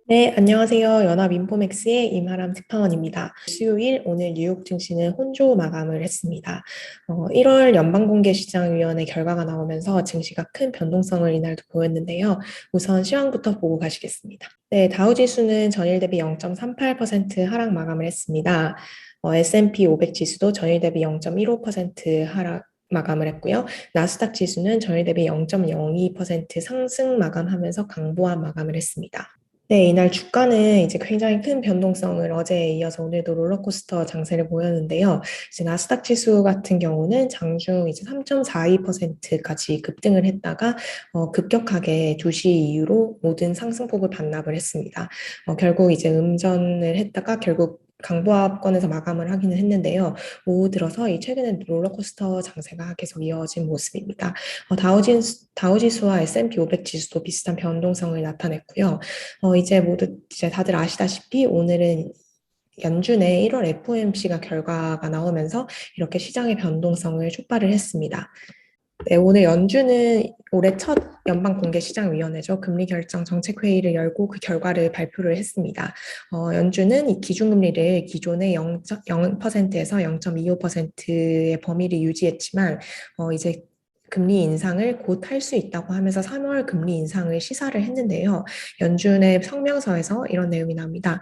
네, 안녕하세요. 연합인포맥스의 임하람 특파원입니다. 수요일 오늘 뉴욕 증시는 혼조 마감을 했습니다. 1월 연방공개시장위원회 결과가 나오면서 증시가 큰 변동성을 이날도 보였는데요. 우선 시황부터 보고 가시겠습니다. 네, 다우지수는 전일 대비 0.38% 하락 마감을 했습니다. S&P 500 지수도 전일 대비 0.15% 하락 마감을 했고요. 나스닥 지수는 전일 대비 0.02% 상승 마감하면서 강보합 마감을 했습니다. 네, 이날 주가는 이제 굉장히 큰 변동성을 어제에 이어서 오늘도 롤러코스터 장세를 보였는데요. 이제 나스닥 지수 같은 경우는 장중 이제 3.42%까지 급등을 했다가 급격하게 2시 이후로 모든 상승폭을 반납을 했습니다. 결국 이제 음전을 했다가 결국 강보합권에서 마감을 하기는 했는데요. 오후 들어서 이 최근에 롤러코스터 장세가 계속 이어진 모습입니다. 다우지수와 S&P 500 지수도 비슷한 변동성을 나타냈고요. 이제 모두 이제 다들 아시다시피 오늘은 연준의 1월 FOMC가 결과가 나오면서 이렇게 시장의 변동성을 촉발을 했습니다. 네, 오늘 연준은 올해 첫 연방공개시장위원회죠. 금리 결정 정책회의를 열고 그 결과를 발표를 했습니다. 연준은 이 기준금리를 기존의 0%에서 0.25%의 범위를 유지했지만 이제 금리 인상을 곧 할 수 있다고 하면서 3월 금리 인상을 시사를 했는데요. 연준의 성명서에서 이런 내용이 나옵니다.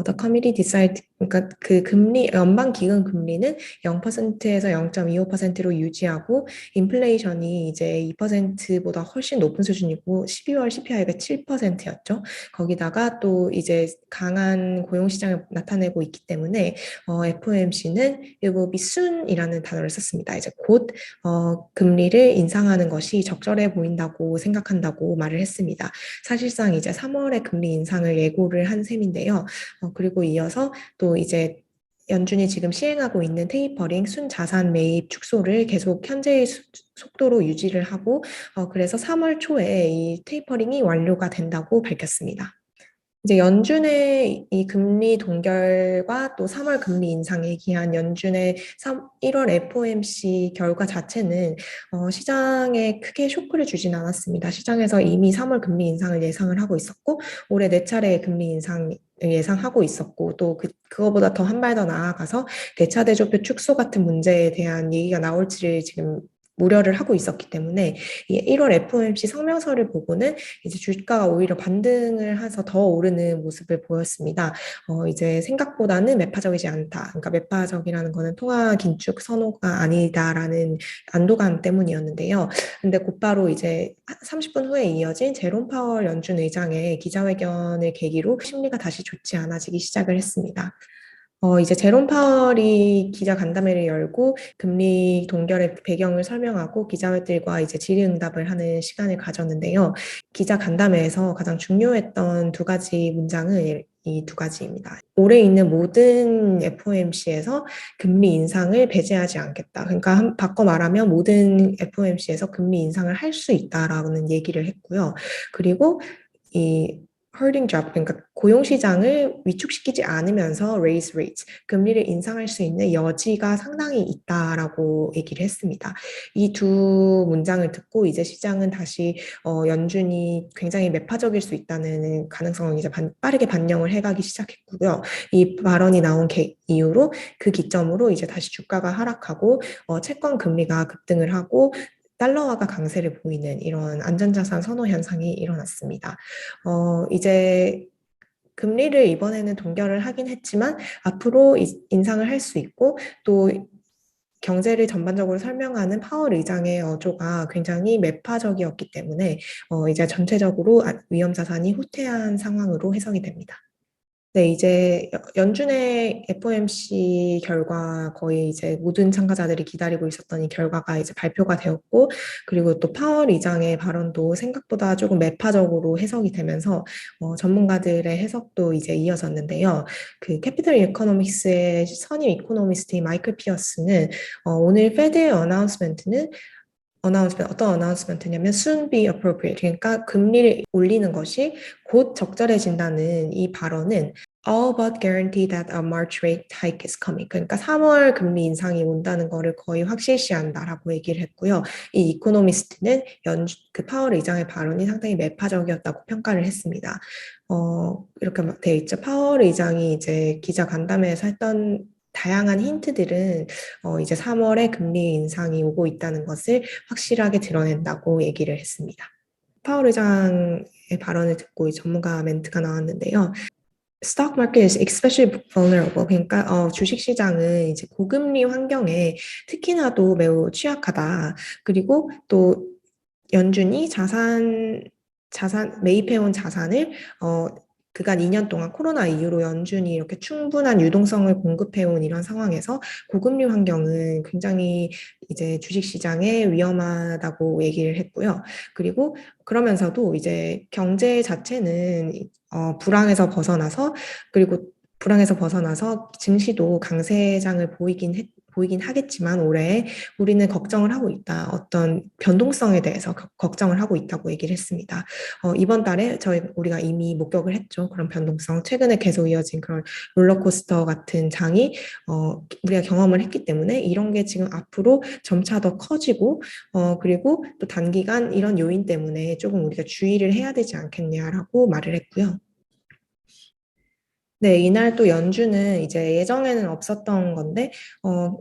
The committee decide, 그러니까 그 금리, 연방 기금 금리는 0%에서 0.25%로 유지하고 인플레이션이 이제 2%보다 훨씬 높은 수준이고 12월 CPI가 7%였죠. 거기다가 또 이제 강한 고용 시장을 나타내고 있기 때문에 FOMC는 일부 soon이라는 단어를 썼습니다. 이제 곧 금리를 인상하는 것이 적절해 보인다고 생각한다고 말을 했습니다. 사실상 이제 3월에 금리 인상을 예고를 한 셈인데요. 그리고 이어서 또 이제 연준이 지금 시행하고 있는 테이퍼링 순자산 매입 축소를 계속 현재의 속도로 유지를 하고 그래서 3월 초에 이 테이퍼링이 완료가 된다고 밝혔습니다. 이제 연준의 이 금리 동결과 또 3월 금리 인상 얘기한 연준의 1월 FOMC 결과 자체는 시장에 크게 쇼크를 주진 않았습니다. 시장에서 이미 3월 금리 인상을 예상을 하고 있었고 올해 네 차례의 금리 인상 예상하고 있었고 또 그거보다 더 한 발 더 나아가서 대차 대조표 축소 같은 문제에 대한 얘기가 나올지를 지금 우려를 하고 있었기 때문에 이 1월 FOMC 성명서를 보고는 이제 주가가 오히려 반등을 해서 더 오르는 모습을 보였습니다. 이제 생각보다는 매파적이지 않다. 그러니까 매파적이라는 거는 통화 긴축 선호가 아니다라는 안도감 때문이었는데요. 근데 곧바로 이제 30분 후에 이어진 제롬 파월 연준 의장의 기자회견을 계기로 심리가 다시 좋지 않아지기 시작을 했습니다. 이제 제롬 파월이 기자 간담회를 열고 금리 동결의 배경을 설명하고 기자들과 이제 질의응답을 하는 시간을 가졌는데요. 기자 간담회에서 가장 중요했던 두 가지 문장은 이 두 가지입니다. 올해 있는 모든 FOMC에서 금리 인상을 배제하지 않겠다. 그러니까 바꿔 말하면 모든 FOMC에서 금리 인상을 할 수 있다라는 얘기를 했고요. 그리고 이 hurting job, 그러니까 고용시장을 위축시키지 않으면서 raise rates, 금리를 인상할 수 있는 여지가 상당히 있다라고 얘기를 했습니다. 이 두 문장을 듣고 이제 시장은 다시 연준이 굉장히 매파적일 수 있다는 가능성을 이제 빠르게 반영을 해가기 시작했고요. 이 발언이 나온 이후로 그 기점으로 이제 다시 주가가 하락하고 채권 금리가 급등을 하고 달러화가 강세를 보이는 이런 안전자산 선호 현상이 일어났습니다. 이제 금리를 이번에는 동결을 하긴 했지만 앞으로 인상을 할 수 있고 또 경제를 전반적으로 설명하는 파월 의장의 어조가 굉장히 매파적이었기 때문에 이제 전체적으로 위험 자산이 후퇴한 상황으로 해석이 됩니다. 네, 이제 연준의 FOMC 결과 거의 이제 모든 참가자들이 기다리고 있었던 이 결과가 이제 발표가 되었고, 그리고 또 파월 의장의 발언도 생각보다 조금 매파적으로 해석이 되면서 전문가들의 해석도 이제 이어졌는데요. 그 캐피털 이코노믹스의 선임 이코노미스트인 마이클 피어스는 오늘 페드의 어떤 어나운스먼트냐면 soon be appropriate. 그러니까 금리를 올리는 것이 곧 적절해진다는 이 발언은 all but guarantee that a March rate hike is coming. 그러니까 3월 금리 인상이 온다는 거를 거의 확실시한다라고 얘기를 했고요. 이 이코노미스트는 그 파월 의장의 발언이 상당히 매파적이었다고 평가를 했습니다. 이렇게 막 돼 있죠. 파월 의장이 이제 기자 간담회에서 했던 다양한 힌트들은 이제 3월에 금리 인상이 오고 있다는 것을 확실하게 드러낸다고 얘기를 했습니다. 파월 의장의 발언을 듣고 이 전문가 멘트가 나왔는데요. Stock market is especially vulnerable. 그러니까 주식 시장은 이제 고금리 환경에 특히나도 매우 취약하다. 그리고 또 연준이 자산 매입해온 자산을 그간 2년 동안 코로나 이후로 연준이 이렇게 충분한 유동성을 공급해온 이런 상황에서 고금리 환경은 굉장히 이제 주식시장에 위험하다고 얘기를 했고요. 그리고 그러면서도 이제 경제 자체는 불황에서 벗어나서 그리고 불황에서 벗어나서 증시도 강세장을 보이긴 하겠지만 올해 우리는 걱정을 하고 있다. 어떤 변동성에 대해서 걱정을 하고 있다고 얘기를 했습니다. 이번 달에 우리가 이미 목격을 했죠. 그런 변동성. 최근에 계속 이어진 그런 롤러코스터 같은 장이 우리가 경험을 했기 때문에 이런 게 지금 앞으로 점차 더 커지고 그리고 또 단기간 이런 요인 때문에 조금 우리가 주의를 해야 되지 않겠냐라고 말을 했고요. 네, 이날 또 연준은 이제 예정에는 없었던 건데,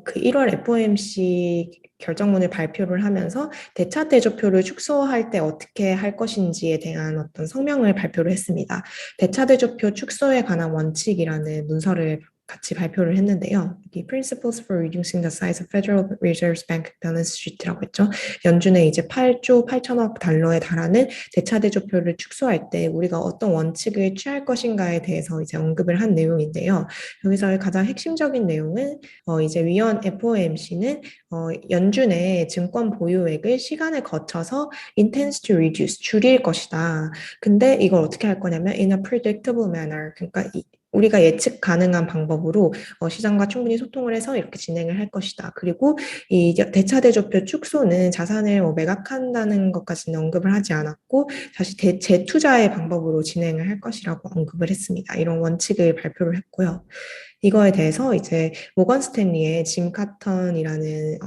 그 1월 FOMC 결정문을 발표를 하면서 대차 대조표를 축소할 때 어떻게 할 것인지에 대한 어떤 성명을 발표를 했습니다. 대차 대조표 축소에 관한 원칙이라는 문서를 같이 발표를 했는데요. 이 Principles for Reducing the Size of Federal Reserve Bank Balance Sheet라고 했죠. 연준의 이제 8조 8천억 달러에 달하는 대차 대조표를 축소할 때 우리가 어떤 원칙을 취할 것인가에 대해서 이제 언급을 한 내용인데요. 여기서의 가장 핵심적인 내용은 이제 위원 FOMC는 연준의 증권 보유액을 시간을 거쳐서 intends to reduce 줄일 것이다. 근데 이걸 어떻게 할 거냐면 in a predictable manner. 그러니까 우리가 예측 가능한 방법으로 시장과 충분히 소통을 해서 이렇게 진행을 할 것이다. 그리고 이 대차 대조표 축소는 자산을 매각한다는 것까지는 언급을 하지 않았고 다시 재투자의 방법으로 진행을 할 것이라고 언급을 했습니다. 이런 원칙을 발표를 했고요. 이거에 대해서 이제 모건 스탠리의 짐 카턴이라는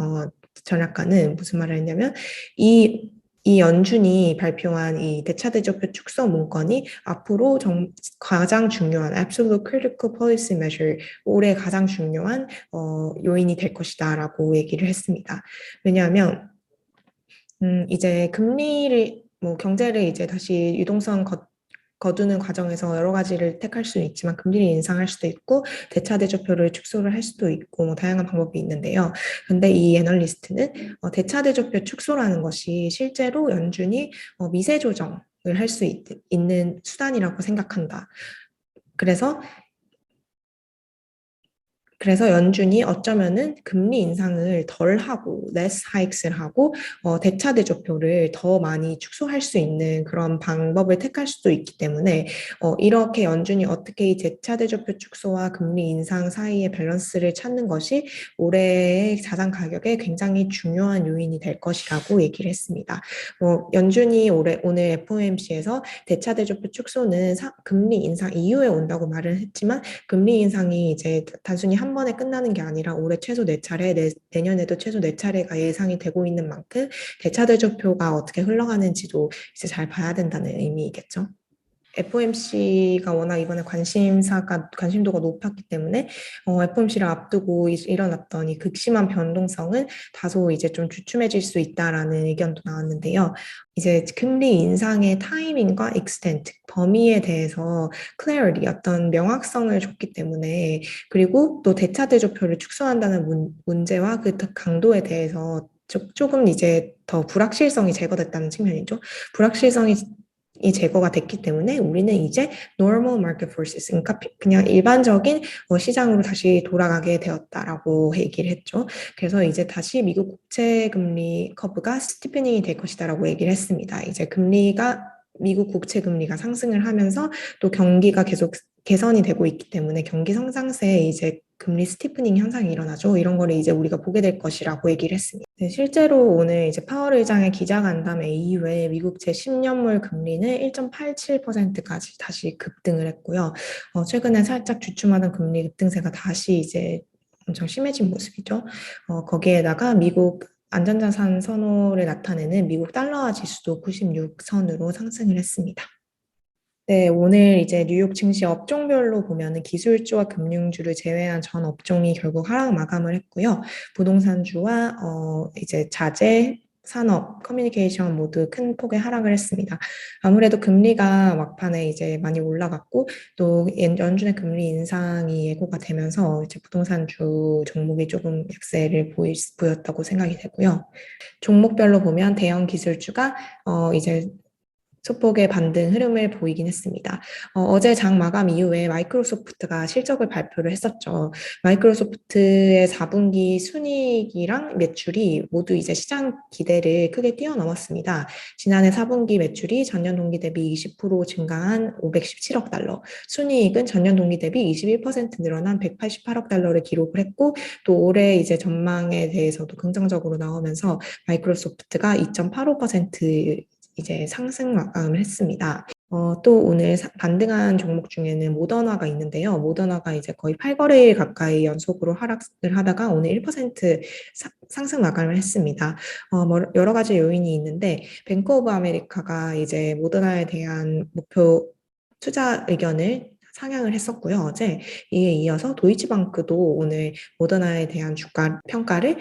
전략가는 무슨 말을 했냐면 이 연준이 발표한 이 대차대조표 축소 문건이 앞으로 가장 중요한 absolute critical policy measure, 올해 가장 중요한 요인이 될 것이다라고 얘기를 했습니다. 왜냐하면 이제 금리를 뭐 경제를 이제 다시 유동성 거두는 과정에서 여러 가지를 택할 수는 있지만 금리를 인상할 수도 있고 대차 대조표를 축소를 할 수도 있고 뭐 다양한 방법이 있는데요. 근데 이 애널리스트는 대차 대조표 축소라는 것이 실제로 연준이 미세 조정을 할 수 있는 수단이라고 생각한다. 그래서 연준이 어쩌면은 금리 인상을 덜 하고 less hikes를 하고 대차 대조표를 더 많이 축소할 수 있는 그런 방법을 택할 수도 있기 때문에 이렇게 연준이 어떻게 이 대차 대조표 축소와 금리 인상 사이의 밸런스를 찾는 것이 올해의 자산 가격에 굉장히 중요한 요인이 될 것이라고 얘기를 했습니다. 연준이 오늘 FOMC에서 대차 대조표 축소는 금리 인상 이후에 온다고 말을 했지만 금리 인상이 이제 단순히 한 번에 끝나는 게 아니라 올해 최소 4차례, 내년에도 최소 4차례가 예상이 되고 있는 만큼 대차 대조표가 어떻게 흘러가는지도 이제 잘 봐야 된다는 의미이겠죠. FOMC가 워낙 이번에 관심도가 높았기 때문에 FOMC를 앞두고 일어났던 이 극심한 변동성은 다소 이제 좀 주춤해질 수 있다라는 의견도 나왔는데요. 이제 금리 인상의 타이밍과 extent, 범위에 대해서 clarity, 어떤 명확성을 줬기 때문에 그리고 또 대차 대조표를 축소한다는 문제와 그 강도에 대해서 조금 이제 더 불확실성이 제거됐다는 측면이죠. 불확실성이 이 제거가 됐기 때문에 우리는 이제 normal market forces, 그러니까 그냥 일반적인 시장으로 다시 돌아가게 되었다라고 얘기를 했죠. 그래서 이제 다시 미국 국채 금리 커브가 스티프닝이 될 것이다라고 얘기를 했습니다. 이제 미국 국채 금리가 상승을 하면서 또 경기가 계속 개선이 되고 있기 때문에 경기 성장세에 이제 금리 스티프닝 현상이 일어나죠. 이런 거를 이제 우리가 보게 될 것이라고 얘기를 했습니다. 네, 실제로 오늘 이제 파월 의장의 기자간담회 이후에 미국 제10년물 금리는 1.87%까지 다시 급등을 했고요. 최근에 살짝 주춤하던 금리 급등세가 다시 이제 엄청 심해진 모습이죠. 거기에다가 미국 안전자산 선호를 나타내는 미국 달러화 지수도 96선으로 상승을 했습니다. 네, 오늘 이제 뉴욕 증시 업종별로 보면은 기술주와 금융주를 제외한 전 업종이 결국 하락 마감을 했고요. 부동산주와 이제 자재, 산업, 커뮤니케이션 모두 큰 폭의 하락을 했습니다. 아무래도 금리가 막판에 이제 많이 올라갔고 또 연준의 금리 인상이 예고가 되면서 이제 부동산주 종목이 조금 약세를 보였다고 생각이 되고요. 종목별로 보면 대형 기술주가 이제 소폭의 반등 흐름을 보이긴 했습니다. 어제 장 마감 이후에 마이크로소프트가 실적을 발표를 했었죠. 마이크로소프트의 4분기 순이익이랑 매출이 모두 이제 시장 기대를 크게 뛰어넘었습니다. 지난해 4분기 매출이 전년 동기 대비 20% 증가한 517억 달러, 순이익은 전년 동기 대비 21% 늘어난 188억 달러를 기록을 했고, 또 올해 이제 전망에 대해서도 긍정적으로 나오면서 마이크로소프트가 2.85% 이제 상승 마감을 했습니다. 또 오늘 반등한 종목 중에는 모더나가 있는데요. 모더나가 이제 거의 8거래일 가까이 연속으로 하락을 하다가 오늘 1% 상승 마감을 했습니다. 여러 가지 요인이 있는데 뱅크 오브 아메리카가 이제 모더나에 대한 목표 투자 의견을 상향을 했었고요. 어제 이에 이어서 도이치방크도 오늘 모더나에 대한 주가 평가를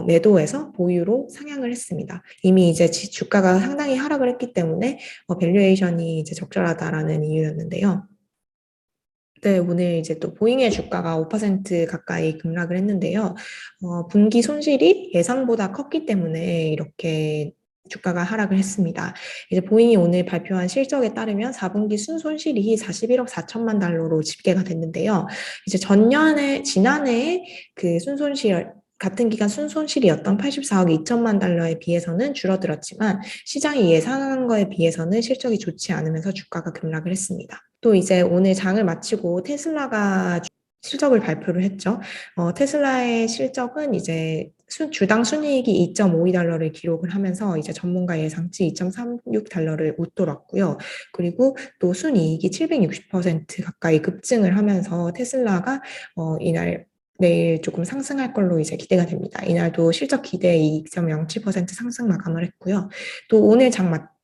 매도해서 보유로 상향을 했습니다. 이미 이제 주가가 상당히 하락을 했기 때문에 밸류에이션이 이제 적절하다라는 이유였는데요. 네, 오늘 이제 또 보잉의 주가가 5% 가까이 급락을 했는데요. 분기 손실이 예상보다 컸기 때문에 이렇게 주가가 하락을 했습니다. 이제 보잉이 오늘 발표한 실적에 따르면 4분기 순손실이 41억 4천만 달러로 집계가 됐는데요. 이제 지난해에 그 순손실 같은 기간 순손실이었던 84억 2천만 달러에 비해서는 줄어들었지만 시장이 예상한 거에 비해서는 실적이 좋지 않으면서 주가가 급락을 했습니다. 또 이제 오늘 장을 마치고 테슬라가 실적을 발표를 했죠. 테슬라의 실적은 이제 주당 순이익이 2.52달러를 기록을 하면서 이제 전문가 예상치 2.36달러를 웃돌았고요. 그리고 또 순이익이 760% 가까이 급증을 하면서 테슬라가 내일 조금 상승할 걸로 이제 기대가 됩니다. 이날도 실적 기대 2.07% 상승 마감을 했고요. 또 오늘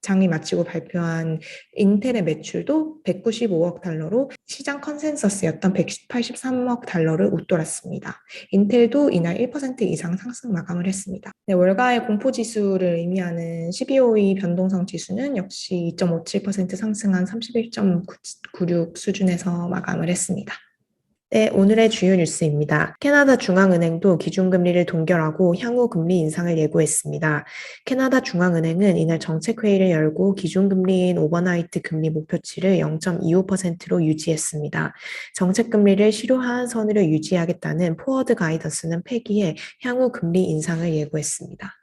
장이 마치고 발표한 인텔의 매출도 195억 달러로 시장 컨센서스였던 183억 달러를 웃돌았습니다. 인텔도 이날 1% 이상 상승 마감을 했습니다. 네, 월가의 공포지수를 의미하는 12호의 변동성 지수는 역시 2.57% 상승한 31.96 수준에서 마감을 했습니다. 네, 오늘의 주요 뉴스입니다. 캐나다 중앙은행도 기준금리를 동결하고 향후 금리 인상을 예고했습니다. 캐나다 중앙은행은 이날 정책회의를 열고 기준금리인 오버나이트 금리 목표치를 0.25%로 유지했습니다. 정책금리를 실효하한 선으로 유지하겠다는 포워드 가이던스는 폐기해 향후 금리 인상을 예고했습니다.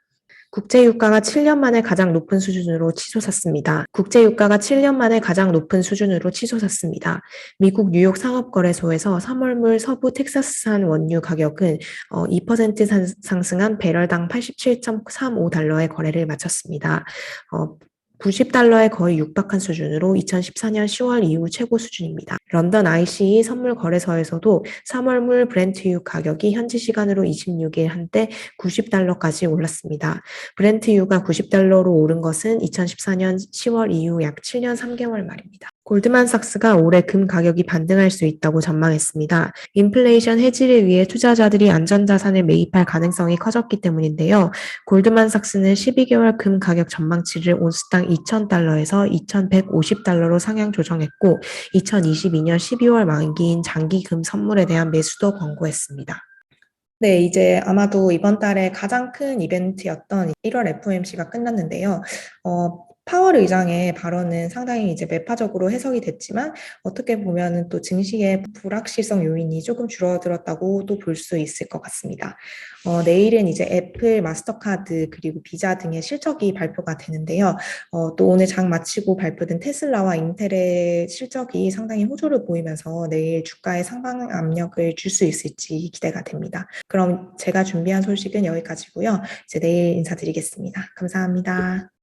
국제유가가 7년 만에 가장 높은 수준으로 치솟았습니다. 국제유가가 7년 만에 가장 높은 수준으로 치솟았습니다. 미국 뉴욕 상업거래소에서 3월물 서부 텍사스산 원유 가격은 2% 상승한 배럴당 87.35달러의 거래를 마쳤습니다. 90달러에 거의 육박한 수준으로 2014년 10월 이후 최고 수준입니다. 런던 ICE 선물 거래소에서도 3월물 브렌트유 가격이 현지 시간으로 26일 한때 90달러까지 올랐습니다. 브렌트유가 90달러로 오른 것은 2014년 10월 이후 약 7년 3개월 말입니다. 골드만삭스가 올해 금 가격이 반등할 수 있다고 전망했습니다. 인플레이션 해지를 위해 투자자들이 안전자산을 매입할 가능성이 커졌기 때문인데요. 골드만삭스는 12개월 금 가격 전망치를 온스당 2,000달러에서 2,150달러로 상향 조정했고 2022년 12월 만기인 장기금 선물에 대한 매수도 권고했습니다. 네, 이제 아마도 이번 달에 가장 큰 이벤트였던 1월 FOMC가 끝났는데요. 파월 의장의 발언은 상당히 이제 매파적으로 해석이 됐지만 어떻게 보면은 또 증시의 불확실성 요인이 조금 줄어들었다고도 볼 수 있을 것 같습니다. 내일은 이제 애플, 마스터카드 그리고 비자 등의 실적이 발표가 되는데요. 또 오늘 장 마치고 발표된 테슬라와 인텔의 실적이 상당히 호조를 보이면서 내일 주가에 상방 압력을 줄 수 있을지 기대가 됩니다. 그럼 제가 준비한 소식은 여기까지고요. 이제 내일 인사드리겠습니다. 감사합니다.